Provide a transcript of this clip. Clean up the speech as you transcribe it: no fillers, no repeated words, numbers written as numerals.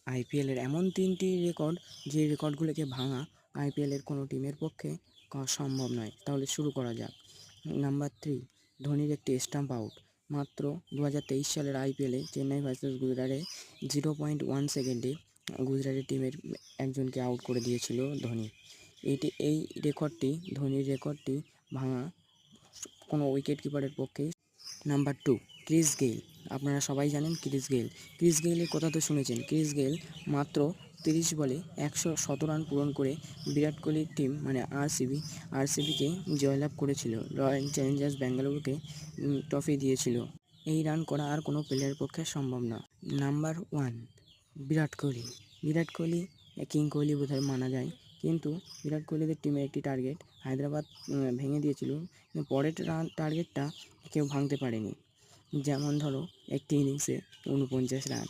আইপিএলের এমন 3টি রেকর্ড যে রেকর্ডগুলোকে ভাঙা আইপিএলের কোনো টিমের পক্ষে সম্ভব নয়। তাহলে শুরু করা যাক। নাম্বার 3, ধোনির একটি স্টাম্প আউট। মাত্র 2023 সালের আইপিএলে চেন্নাই ভার্সেস গুজরাটে 0.1 সেকেন্ডে গুজরাটের টিমের একজনকে আউট করে দিয়েছিল ধোনি। এই ধোনির রেকর্ডটি ভাঙা কোনো উইকেট কিপারের পক্ষেই। Number 2, Chris Gayle. আপনারা সবাই জানেন ক্রিস গেইলের কথা তো শুনেছেন। ক্রিস গেইল মাত্র 30 বলে 117 রান পূরণ করে বিরাট কোহলির টিম মানে আরসিবিকে জয়লাভ করেছিল। রয়্যাল চ্যালেঞ্জার্স ব্যাঙ্গালুরুকে ট্রফি দিয়েছিল। এই রান করা আর কোনো প্লেয়ারের পক্ষে সম্ভব না। নাম্বার 1, বিরাট কোহলি কিং কোহলি বোধহয় মানা যায়, কিন্তু বিরাট কোহলিদের টিমের একটি টার্গেট হায়দ্রাবাদ ভেঙে দিয়েছিল, কিন্তু পরের টার্গেটটা কেউ ভাঙতে পারেনি। যেমন ধরো একটি ইনিংসে 49 রান।